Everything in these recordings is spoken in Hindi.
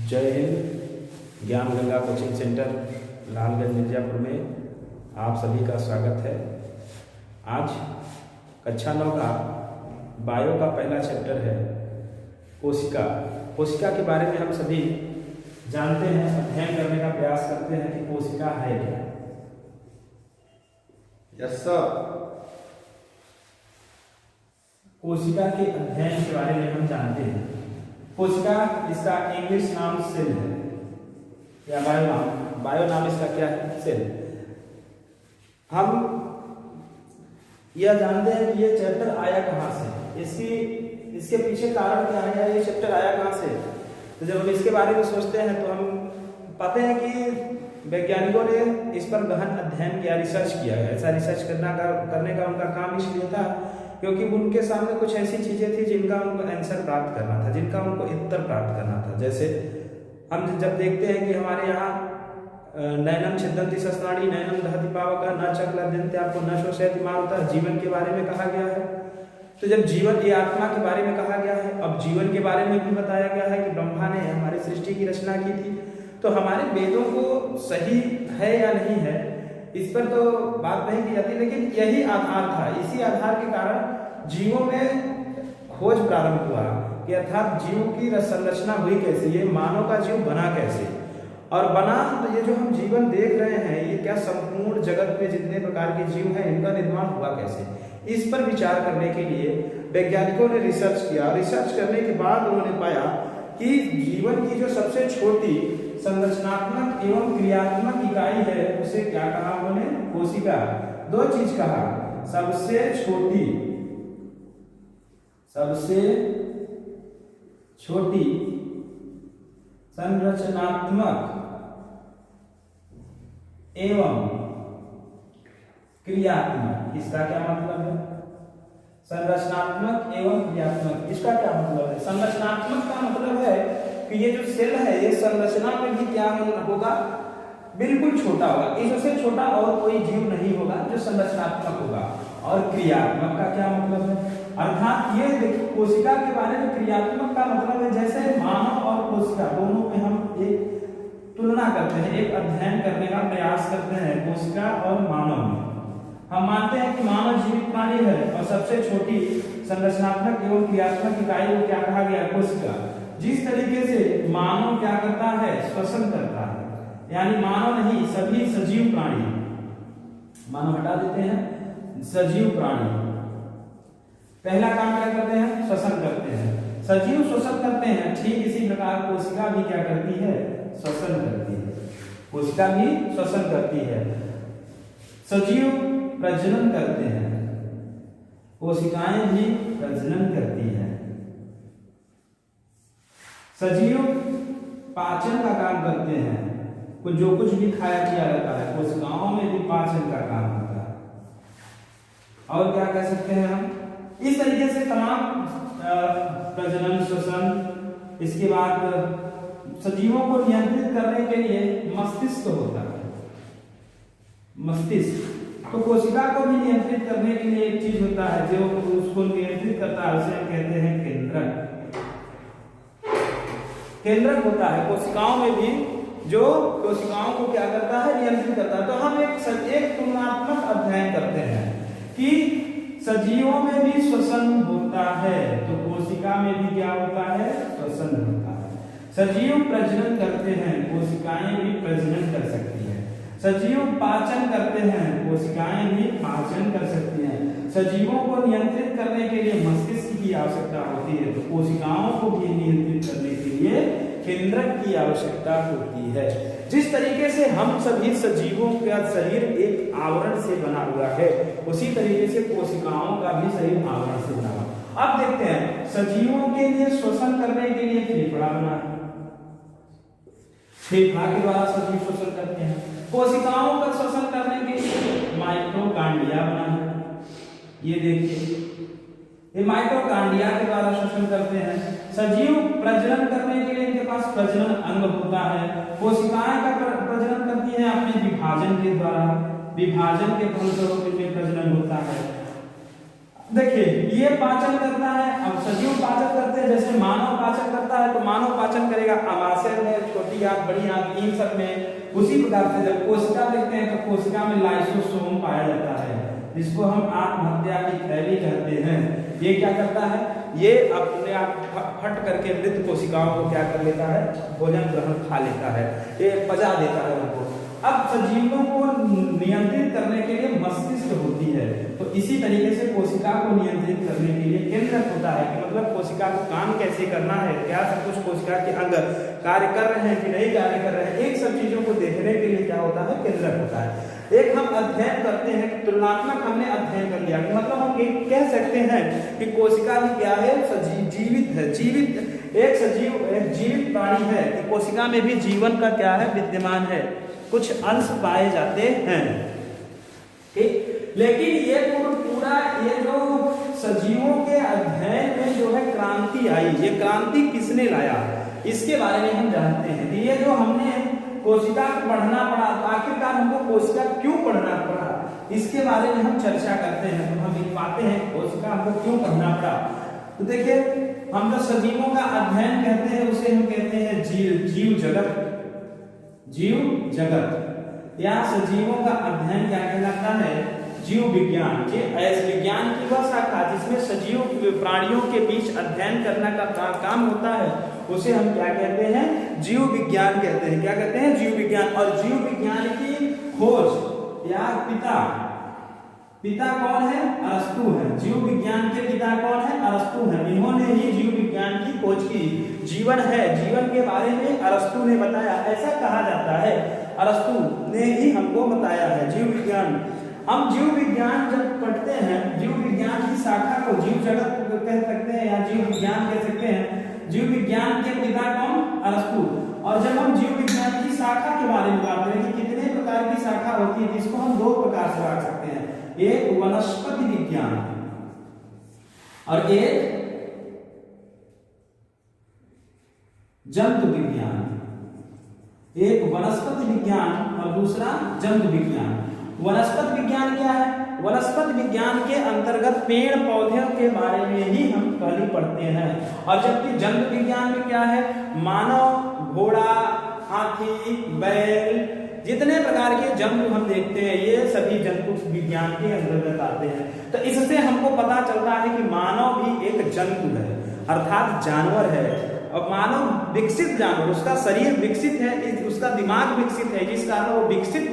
जय हिंद। ज्ञान गंगा कोचिंग सेंटर लालगंज मिर्जापुर में आप सभी का स्वागत है। आज कक्षा 9 का बायो का पहला चैप्टर है कोशिका। कोशिका के बारे में हम सभी जानते हैं, अध्ययन करने का प्रयास करते हैं कि कोशिका है क्या। Yes sir. कोशिका के अध्ययन के बारे में हम जानते हैं। कोशिका इसका इंग्लिश नाम सेल है या बायो नाम इसका क्या है, सेल। हम यह जानते हैं कि ये चैप्टर आया कहाँ से, इसके पीछे कारण क्या है, या ये चैप्टर आया कहाँ से। तो जब हम इसके बारे में सोचते हैं तो हम पाते हैं कि वैज्ञानिकों ने इस पर गहन अध्ययन किया, रिसर्च किया। ऐसा रिसर्च करने का उनका काम इसलिए था क्योंकि उनके सामने कुछ ऐसी चीजें थी जिनका उनको आंसर प्राप्त करना था, जिनका उनको उत्तर प्राप्त करना था। जैसे हम जब देखते हैं कि हमारे यहाँ नैनम छिदन्ति सस्नाड़ी नैनम दहति पावका न चक्लद्यन्ते आपको न शोषयति मारुता, जीवन के बारे में कहा गया है। तो जब जीवन ये आत्मा के बारे में कहा गया है, अब जीवन के बारे में भी बताया गया है कि ब्रह्मा ने हमारी सृष्टि की रचना की थी। तो हमारे वेदों को सही है या नहीं है इस पर तो बात नहीं की जाती, लेकिन यही आधार था। इसी आधार के कारण जीवों में खोज प्रारंभ हुआ कि अर्थात जीव की संरचना हुई कैसे, ये मानव का जीव बना कैसे, और बना तो ये जो हम जीवन देख रहे हैं ये क्या संपूर्ण जगत में जितने प्रकार के जीव हैं इनका निर्माण हुआ कैसे। इस पर विचार करने के लिए वैज्ञानिकों ने रिसर्च किया। रिसर्च करने के बाद उन्होंने पाया कि जीवन की जो सबसे छोटी संरचनात्मक एवं क्रियात्मक इकाई है उसे क्या कहा उन्होंने, कोशिका। दो चीज कहा, सबसे छोटी संरचनात्मक एवं क्रियात्मक। इसका क्या मतलब है, संरचनात्मक एवं क्रियात्मक, इसका क्या मतलब है। संरचनात्मक का मतलब है कि ये जो सेल है ये संरचना में भी क्या होगा, बिल्कुल छोटा होगा, इससे छोटा और कोई जीव नहीं होगा जो संरचनात्मक होगा। और क्रियात्मक का क्या मतलब है, अर्थात ये देखिए कोशिका के बारे में क्रियात्मक का मतलब है जैसे मानव और कोशिका दोनों में हम एक तुलना करते हैं, एक अध्ययन करने का प्रयास करते हैं कोशिका और मानव में। हम मानते हैं कि मानव जीवित प्राणी है और सबसे छोटी संरचनात्मक एवं क्रियात्मक इकाई को क्या कहा गया, कोशिका। जिस तरीके से मानव क्या करता है, श्वसन करता है, यानी मानव नहीं सभी सजीव प्राणी, मानव हटा देते हैं, सजीव प्राणी पहला काम क्या करते हैं, श्वसन करते हैं। सजीव श्वसन करते हैं, ठीक इसी प्रकार कोशिका भी क्या करती है, श्वसन करती है। कोशिका भी श्वसन करती है। सजीव प्रजनन करते हैं, कोशिकाएं भी प्रजनन करती हैं। सजीव पाचन का काम करते हैं, जो कुछ भी खाया पिया जाता है कोशिकाओं में भी पाचन का काम होता है। और क्या कह सकते हैं हम, इस तरीके से तमाम प्रजनन, श्वसन, इसके बाद सजीवों को नियंत्रित करने के लिए मस्तिष्क होता है। मस्तिष्क तो कोशिका को भी नियंत्रित करने के लिए एक चीज होता है जो उसको नियंत्रित करता है, उसे हम कहते हैं केंद्रक। केंद्रक होता है कोशिकाओं में भी, जो कोशिकाओं को क्या करता है, नियंत्रित करता है। तो हम एक तुलनात्मक अध्ययन करते हैं कि सजीवों में भी श्वसन होता है तो कोशिका में भी क्या होता है, श्वसन होता है। सजीव प्रजनन करते हैं, कोशिकाएं भी प्रजनन कर सकती हैं। सजीव पाचन करते हैं, कोशिकाएं भी पाचन कर सकती हैं। सजीवों को नियंत्रित करने के लिए मस्तिष्क की आवश्यकता होती है, तो कोशिकाओं को भी नियंत्रित करने के लिए केंद्रक की आवश्यकता होती है। जिस तरीके से हम सभी सजीवों का शरीर एक आवरण से बना हुआ है, उसी तरीके से कोशिकाओं का भी शरीर आवरण से बना हुआ। अब देखते हैं सजीवों के लिए श्वसन करने के लिए फेफड़ा बना है, फेफड़ा के द्वारा सजीव श्वसन करते हैं। कोशिकाओं का श्वसन करने के लिए माइटोकांड्रिया बना है, ये देखिए ये माइटोकांड्रिया के द्वारा श्वसन करते हैं। सजीव प्रजनन करने के लिए इनके पास प्रजनन अंग होता है। कोशिकाएं का प्रजनन करती हैं अपने विभाजन के द्वारा, विभाजन के फलस्वरूप इनमें प्रजनन होता है। देखिए ये पाचन करता है, अब सजीव पाचन करते हैं, जैसे मानव पाचन करता है तो मानव पाचन करेगा आमाशय में छोटी आंत, बड़ी आंत, इन सब में उसी प्रकार से जब कोशिका देखते हैं तो कोशिका में लाइसोसोम पाया जाता है, जिसको हम आंत हत्या की थैली कहते हैं। ये क्या करता है, ये अपने आप फट करके मृत कोशिकाओं को क्या कर लेता है, भोजन ग्रहण खा लेता है, ये पचा देता है उनको। अब सजीवों को नियंत्रित करने के लिए मस्तिष्क होती है, तो इसी तरीके से कोशिका को नियंत्रित करने के लिए केंद्रक होता है कि मतलब कोशिका को काम कैसे करना है, क्या सब कुछ कोशिका के अंग कार्य कर रहे हैं कि नहीं कार्य कर रहे हैं, एक सब चीजों को देखने के लिए क्या होता है, केंद्रक होता है। एक हम अध्ययन करते हैं, तुलनात्मक हमने अध्ययन कर लिया, मतलब हम कह सकते हैं कि कोशिका भी क्या है, जीवित है, जीवित एक सजीव एक जीवित प्राणी है कि कोशिका में भी जीवन का क्या है, विद्यमान है, कुछ अंश पाए जाते हैं, ठीक। लेकिन ये पूरा ये जो सजीवों के अध्ययन में जो है क्रांति आई, ये क्रांति किसने लाया, इसके बारे में हम जानते हैं। ये जो हमने कोशिका पढ़ना पड़ा, तो आखिरकार हमको कोशिका क्यों पढ़ना पड़ा, इसके बारे में हम चर्चा करते हैं। तो हम एक पाते हैं कोशिका हमको क्यों पढ़ना पड़ा। तो देखिए, हम जो सजीवों का अध्ययन कहते हैं उसे हम कहते हैं जीव जगत, जीव जगत या सजीवों का अध्ययन क्या कहलाता है, जीव विज्ञान। ये ऐसे विज्ञान की वह शाखा जिसमें सजीव प्राणियों के बीच अध्ययन करने का काम होता है, उसे हम क्या कहते हैं, जीव विज्ञान कहते हैं। क्या कहते हैं, जीव विज्ञान। और जीव विज्ञान की खोज या पिता कौन है, अरस्तु है। जीव विज्ञान के पिता कौन है, अरस्तु है। इन्होंने ही जीव विज्ञान की खोज की। जीवन है, जीवन के बारे में अरस्तु ने बताया, ऐसा कहा जाता है, अरस्तु ने ही हमको बताया है जीव विज्ञान। हम जीव विज्ञान जब पढ़ते हैं, जीव विज्ञान की शाखा को जीव जगत कह सकते हैं या जीव विज्ञान कह सकते हैं। जीव विज्ञान के पिता कौन, अरस्तु। और जब हम जीव विज्ञान की शाखा के बारे में बात करें कि कितने प्रकार की शाखा होती है, जिसको हम दो प्रकार से बांट सकते हैं, एक वनस्पति विज्ञान और एक जंतु विज्ञान। एक वनस्पति विज्ञान और दूसरा जंतु विज्ञान। वनस्पति विज्ञान क्या है, वनस्पति विज्ञान के अंतर्गत पेड़ पौधों के बारे में ही हम पहले पढ़ते हैं। और जबकि जंतु विज्ञान में क्या है, मानव, घोड़ा, हाथी, बैल, जितने प्रकार के जंतु हम देखते हैं, ये सभी जंतु विज्ञान के अंतर्गत आते हैं। तो इससे हमको पता चलता है कि मानव भी एक जंतु है, अर्थात जानवर है। और मानव विकसित जानवर, उसका शरीर विकसित है, उसका दिमाग विकसित है, जिस कारण वो विकसित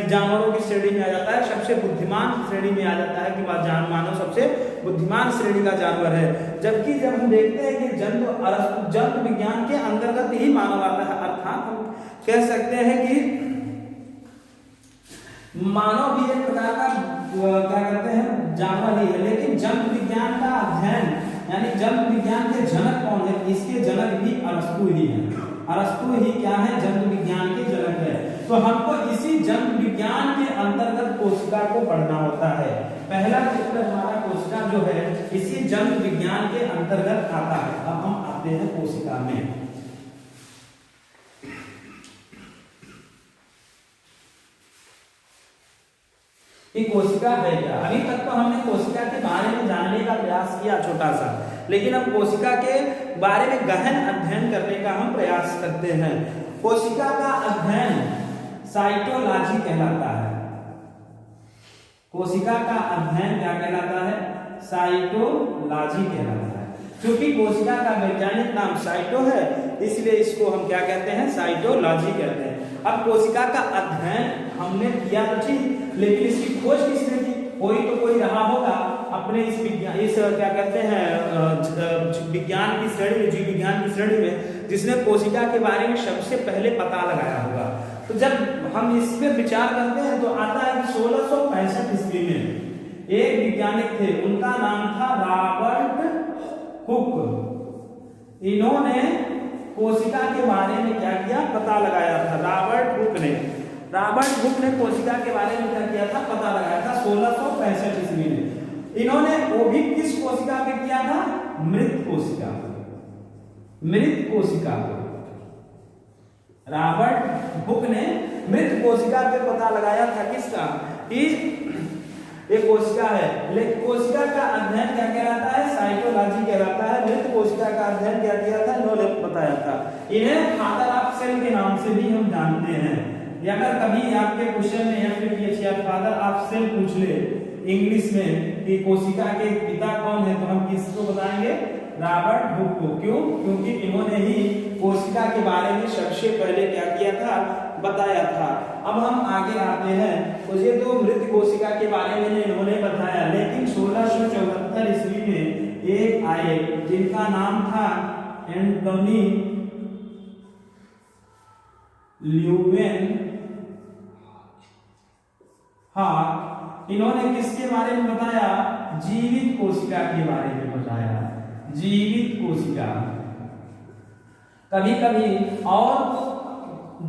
जानवरों की श्रेणी में आ जाता है, सबसे बुद्धिमान श्रेणी में आ जाता है कि वह मानव सबसे बुद्धिमान श्रेणी का जानवर है। जबकि जब हम देखते हैं कि जंतु विज्ञान के अंतर्गत ही मानव आता है, अर्थात हम कह सकते हैं कि मानव भी एक प्रकार का क्या कहते हैं, जानवर ही है। लेकिन जंतु विज्ञान का अध्ययन यानी जंतु विज्ञान के जनक कौन है, इसके जनक भी अरस्तु ही है। अरस्तु ही क्या है, जंतु विज्ञान के जनक है। तो हमको इसी जंतु विज्ञान के अंतर्गत कोशिका को पढ़ना होता है। पहला चैप्टर हमारा कोशिका जो है इसी जंतु विज्ञान के अंतर्गत आता है। अब हम आते हैं कोशिका में। कि कोशिका है क्या। अभी तक तो हमने कोशिका के बारे में जानने का प्रयास किया छोटा सा, लेकिन अब कोशिका के बारे में गहन अध्ययन करने का हम प्रयास करते हैं। कोशिका का अध्ययन साइटोलॉजी कहलाता है। कोशिका का अध्ययन क्या कहलाता है, साइटोलॉजी कहलाता है। क्योंकि कोशिका का वैज्ञानिक नाम साइटो है, इसलिए इसको हम क्या कहते हैं, साइटोलॉजी कहते हैं। अब कोशिका का अध्ययन हमने किया तो ठीक, लेकिन इसकी खोज किसने की, कोई तो कोई रहा होगा अपने इस विज्ञान, इस क्या कहते हैं विज्ञान की श्रेणी में, जीव विज्ञान की श्रेणी में, जिसने कोशिका के बारे में सबसे पहले पता लगाया होगा। तो जब हम इस पर विचार करते हैं तो आता है कि 1665 ईस्वी में एक वैज्ञानिक थे, उनका नाम था रॉबर्ट हुक। इन्होंने कोशिका के बारे में क्या किया, पता लगाया था। रॉबर्ट हुक ने कोशिका के बारे में क्या किया था, पता लगाया था 1665 ईस्वी में। इन्होंने वो भी किस कोशिका पे किया था, मृत कोशिका। मृत कोशिका रॉबर्ट हुक ने मृत कोशिका पे पता लगाया था, किसका, कि एक कोशिका है। लेकिन कोशिका का अध्ययन क्या कहलाता है, साइटोलॉजी कहलाता है। मृत कोशिका का अध्ययन क्या किया था, इन्होंने बताया था। इन्हें फादर ऑफ सेल के नाम से भी हम जानते हैं। या अगर कभी आपके क्वेश्चन में या फिर ये फादर ऑफ सेल पूछ ले इंग्लिश में कि कोशिका के पिता कौन है, तो हम किसको बताएंगे? रॉबर्ट हुक को। क्यों? क्योंकि इन्होंने ही कोशिका के बारे में सबसे पहले क्या किया था? बताया था। अब हम आगे आते हैं, तो ये तो मृत कोशिका के बारे में इन्होंने बताया, लेकिन 1674 ईस्वी में एक आए जिनका नाम था एंटोनी ल्यूवेन हाक। इन्होंने किसके बारे में बताया? जीवित कोशिका के बारे में बताया। जीवित कोशिका। कभी कभी और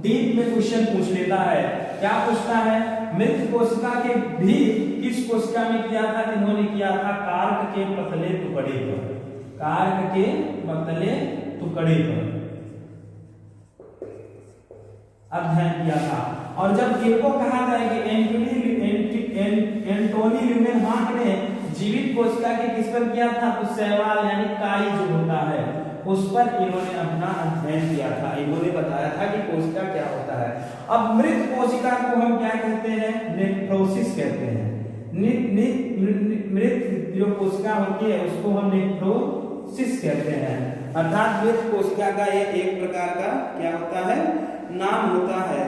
डीप में क्वेश्चन पूछ लेता है। क्या पूछता है? मृत कोशिका के भी किस कोशिका में किया था? इन्होंने किया था कार्क के पतले टुकड़े पर। कार्क के पतले टुकड़े पर अध्ययन किया था। और जब इनको कहा जाए कि एंटोनी ल्यूवेन हाक ने जीवित कोशिका के किस पर किया था? तो शैवाल यानी काई जो होता है उस पर इन्होंने अपना अध्ययन किया था। इन्होंने बताया था कि कोशिका क्या होता है। अब मृत कोशिका को हम क्या कहते हैं? नेक्रोसिस कहते हैं। मृत जो कोशिका होती है उसको हम नेक्रोसिस कहते हैं। अर्थात मृत कोशिका का ये एक प्रकार का क्या होता है? नाम होता है।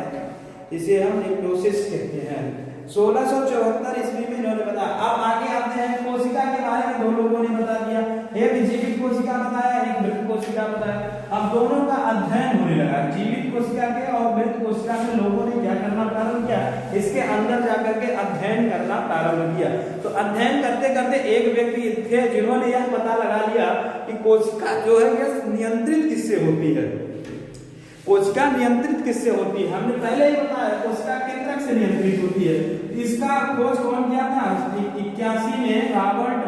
इसे हम नेक्रोसिस कहते हैं। 1674 ईस्वी में इन्होंने बताया। अब आगे आते हैं, कोशिका के बारे में दो लोगों ने बता दिया, एक जीवित कोशिका बताया, एक मृत कोशिका बताया। अब दोनों का अध्ययन होने लगा। जीवित कोशिका के और मृत कोशिका में लोगों ने क्या करना प्रारंभ किया? इसके अंदर जाकर के अध्ययन करना प्रारंभ किया। तो अध्ययन करते करते एक व्यक्ति थे जिन्होंने यह पता लगा लिया कि कोशिका जो है यह नियंत्रित किससे होती है? कोशिका नियंत्रित किससे होती है? हमने पहले ही बताया कोशिका केंद्रक से नियंत्रित होती है। इसका खोज कौन किया था? 81 में रॉबर्ट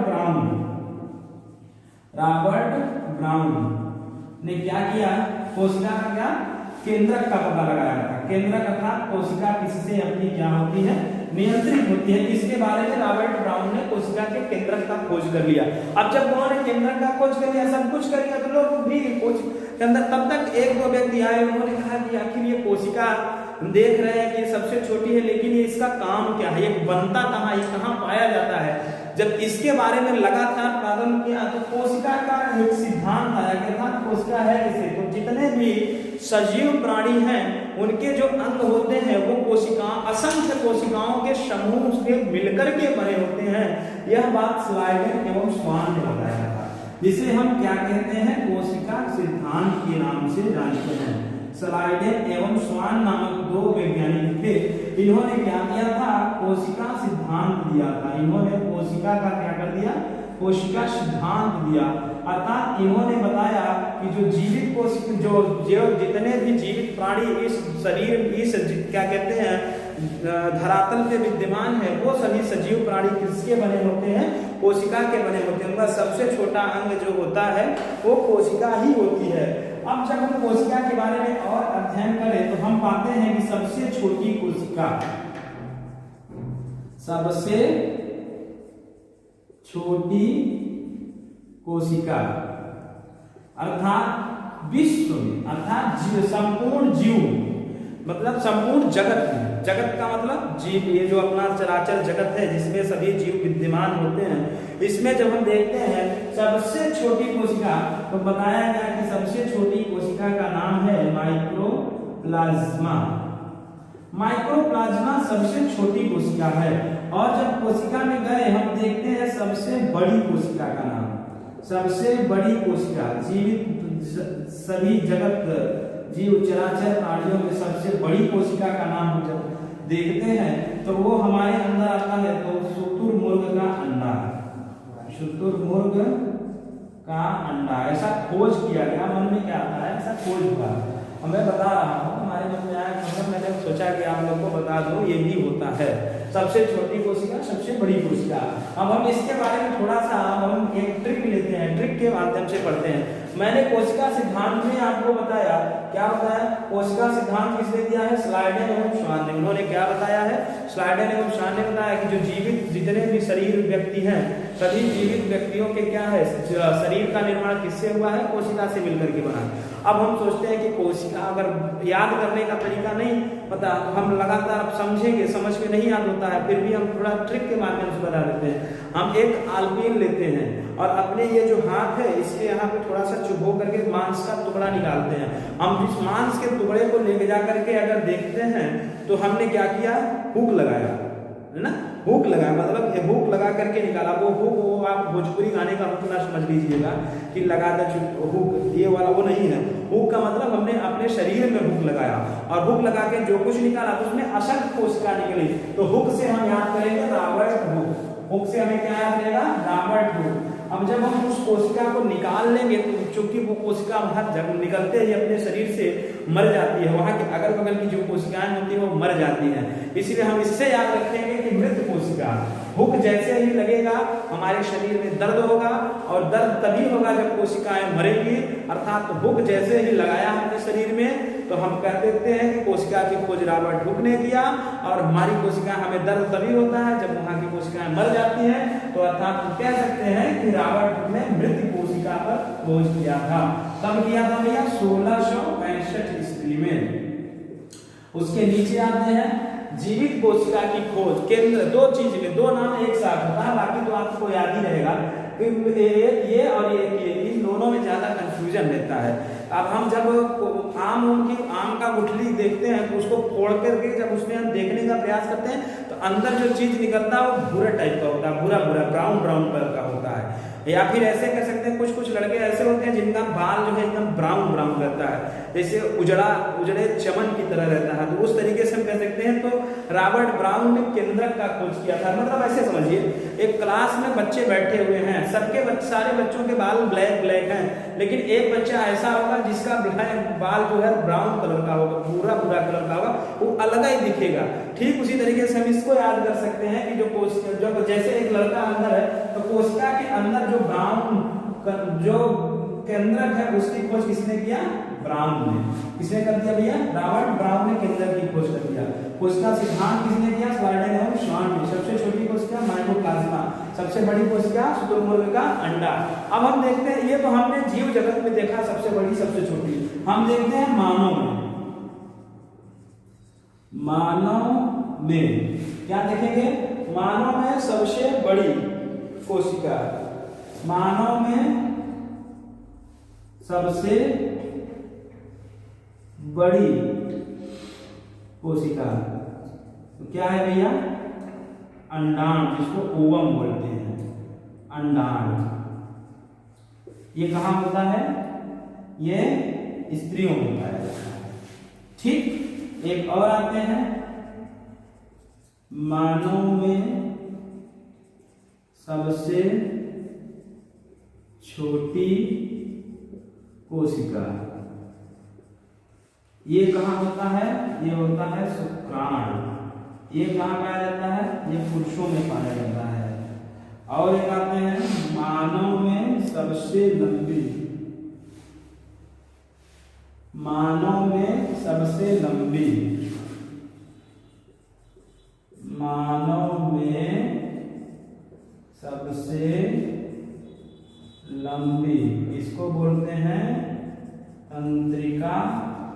ब्राउन ने क्या किया? कोशिका का क्या केंद्रक का पता लगाया था। केंद्रक अर्थात कोशिका किससे अपनी क्या होती है? नियंत्रित होती है। इसके बारे में रॉबर्ट ब्राउन ने कोशिका के केंद्रक का खोज कर लिया। अब जब उन्होंने केंद्रक का खोज कर लिया, सब कुछ कर लिया, तो लोग भी खोज के अंदर तब तक एक दो व्यक्ति आए, उन्होंने कहा कि आखिर ये कोशिका देख रहे हैं कि ये सबसे छोटी है, लेकिन ये इसका काम क्या है? ये बनता कहाँ? ये कहाँ पाया जाता है? जब इसके बारे में लगातार प्रारंभ किया तो कोशिका का एक सिद्धांत आया कि कोशिका है किसे? तो जितने भी सजीव प्राणी हैं उनके जो अंग होते हैं वो कोशिका असंख्य कोशिकाओं के समूह से मिलकर के बने होते हैं। यह बात स्लाइडेन एवं स्वान ने बताया था, जिसे हम क्या कहते हैं? कोशिका सिद्धांत के नाम से जानते हैं। स्लाइडेन एवं स्वान नामक दो वैज्ञानिक थे। इन्होंने क्या किया था? कोशिका सिद्धांत दिया था। इन्होंने कोशिका का क्या कर दिया? कोशिका सिद्धांत दिया। अर्थात इन्होंने बताया कि जो जीवित कोशिका जो जितने भी जीवित प्राणी इस शरीर इस क्या कहते हैं धरातल पे विद्यमान है, वो सभी सजीव प्राणी किसके बने होते हैं? कोशिका के बने होते हैं। उनका सबसे छोटा अंग जो होता है वो कोशिका ही होती है। अब जब हम कोशिका के बारे में और अध्ययन करें तो हम पाते हैं कि सबसे छोटी कोशिका, सबसे छोटी कोशिका अर्थात विश्व में, अर्थात संपूर्ण जीव मतलब संपूर्ण जगत में, जगत का मतलब जीव, ये जो अपना चराचर जगत है जिसमें सभी जीव विद्यमान होते हैं, इसमें जब हम देखते हैं सबसे छोटी कोशिका, तो बताया गया कि सबसे छोटी कोशिका का नाम है माइक्रोप्लाज्मा। माइक्रोप्लाज्मा सबसे छोटी कोशिका है। और जब कोशिका में गए हम देखते हैं सबसे बड़ी कोशिका का नाम, सबसे बड़ी कोशिका जीवित सभी जगत जीव चराचर प्राणियों में सबसे बड़ी कोशिका का नाम हम जब देखते हैं तो वो हमारे अंदर आता है तो शुतुरमुर्ग का अंडा, शुतुरमुर्ग का अंडा। ऐसा खोज किया गया, मन में क्या आता है? ऐसा खोज हुआ। मैं बता रहा हूँ, हमारे मन में आया, मतलब मैंने सोचा कि आप लोग को बता दूं ये भी होता है। सबसे छोटी कोशिका, सबसे बड़ी कोशिका। अब हम इसके बारे में थोड़ा सा हम एक ट्रिक लेते हैं, ट्रिक के माध्यम से पढ़ते हैं। मैंने कोशिका सिद्धांत में आपको बताया, क्या बताया? कोशिका सिद्धांत किसने दिया है? स्लाइडेन एवं श्वान ने। उन्होंने क्या बताया है? स्लाइडेन एवं श्वान ने बताया कि जो जीवित जितने भी शरीर व्यक्ति हैं, सभी जीवित व्यक्तियों के क्या है, शरीर का निर्माण किससे हुआ है? कोशिका से मिलकर के बना। अब हम सोचते हैं कि कोशिका, अगर याद करने का तरीका नहीं पता तो हम लगातार समझेंगे, समझ में नहीं याद होता है, फिर भी हम थोड़ा ट्रिक के माध्यम से बता देते हैं। हम एक आलपीन लेते हैं और अपने ये जो हाथ है इसके यहाँ पे थोड़ा सा चुभो करके मांस का टुकड़ा निकालते हैं। हम इस मांस के टुकड़े को ले जा करके अगर देखते हैं तो हमने क्या किया? हुक लगाया, है ना? हुक लगाया, मतलब ये हुक लगा करके निकाला। वो हुक, वो आप भोजपुरी गाने का हुक ना समझ लीजिएगा कि लगा दे हुक, ये वाला वो नहीं है। हुक का मतलब हमने अपने शरीर में हुक लगाया और हुक लगा के जो कुछ निकाला तो उसमें असंख्य कोशिका निकली। तो हुक से हम याद करेंगे रॉबर्ट हुक। हुक से हमें क्या याद रहेगा? Robert Hooke. अब जब हम उस कोशिका को निकाल लेंगे तो चूंकि वो कोशिका वहां जब निकलते ही अपने शरीर से मर जाती है, वहां के अगल बगल की जो कोशिकाएं होती है वो मर जाती हैं। इसीलिए हम इससे याद रखेंगे कि मृत कोशिका। हुक जैसे ही लगेगा हमारे शरीर में दर्द होगा और दर्द तभी होगा जब कोशिकाएं मरेंगी, अर्थात हुक जैसे ही लगाया हमने शरीर में तो हम कह देते हैं कि कोशिका की खोज रॉबर्ट हुक ने किया। और हमारी कोशिका, हमें दर्द तभी होता है जब वहां की कोशिकाएं मर जाती हैं, तो अर्थात हम कह सकते हैं कि रॉबर्ट हुक ने मृत कोशिका पर खोज किया था। कब किया था भैया? 1665 ईस्वी में। उसके नीचे आते हैं जीवित कोशिका की खोज केंद्र। दो चीज में दो नाम एक साथ होता है, बाकी तो आपको याद ही रहेगा। एक ये और एक ये, इन दोनों में ज्यादा कंफ्यूजन रहता है। अब हम जब आम का गुठली देखते हैं तो उसको फोड़ करके जब उसमें हम देखने का प्रयास करते हैं तो अंदर जो चीज निकलता है वो भूरा टाइप का होता है, भूरा भूरा ब्राउन ब्राउन कलर का होता है। या फिर ऐसे कर सकते हैं, कुछ कुछ लड़के ऐसे होते हैं जिनका बाल जो है एकदम ब्राउन ब्राउन रहता है, जैसे उजड़े चमन की तरह रहता है। तो उस तरीके से हम कह सकते हैं। तो रॉबर्ट ब्राउन ने केंद्रक का खोज किया था। मतलब ऐसे समझिए, एक क्लास में बच्चे बैठे हुए हैं, सारे बच्चों के बाल ब्लैक ब्लैक हैं, लेकिन एक बच्चा ऐसा होगा जिसका बाल जो है ब्राउन कलर का होगा, भूरा भूरा कलर का होगा, वो अलग ही दिखेगा। ठीक उसी तरीके से हम इसको याद कर सकते हैं कि जो जैसे एक लड़का अंदर है तो कोशिका के अंदर जो ब्राउन जो केंद्रक है उसकी खोज किसने किया? ब्राउन ने। किसने कर दिया भैया? रॉबर्ट ब्राउन ने केंद्रक की खोज कर दिया। कोशिका सिद्धांत किसने किया? स्लाइडेन एवं श्वान ने। सबसे छोटी कोशिका माइकोप्लाज्मा, सबसे बड़ी कोशिका शुतुरमुर्ग का अंडा। अब हम देखते हैं, ये तो हमने जीव जगत में देखा सबसे बड़ी सबसे छोटी। हम देखते हैं मानव में। मानव में क्या देखेंगे? मानव में सबसे बड़ी कोशिका, मानव में सबसे बड़ी कोशिका तो क्या है भैया? अंडाणु, जिसको ओवम बोलते हैं, अंडाणु। ये कहाँ होता है? ये स्त्रियों में पाया जाता है। ठीक, एक और आते हैं मानव में सबसे छोटी कोशिका। ये कहाँ होता है? ये होता है शुक्राणु। ये कहाँ पाया जाता है? ये पुरुषों में पाया जाता है। और एक आते हैं मानव में सबसे लंबी, मानव में सबसे लंबी, मानव में सबसे लंबी, इसको बोलते हैं तंत्रिका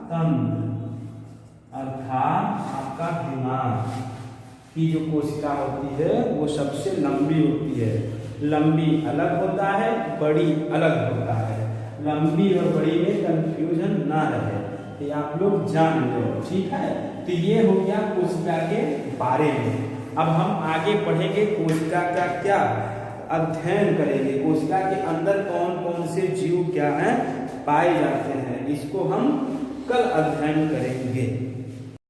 तंत्र, अर्थात आपका दिमाग की जो कोशिका होती है वो सबसे लंबी होती है। लंबी अलग होता है, बड़ी अलग होता है। लंबी और बड़ी में कंफ्यूजन ना रहे, तो आप लोग जान लो। ठीक है, तो ये हो गया कोशिका के बारे में। अब हम आगे पढ़ेंगे कोशिका का क्या अध्ययन करेंगे, कोशिका के अंदर कौन कौन से जीव क्या हैं पाए जाते हैं, इसको हम कल अध्ययन करेंगे।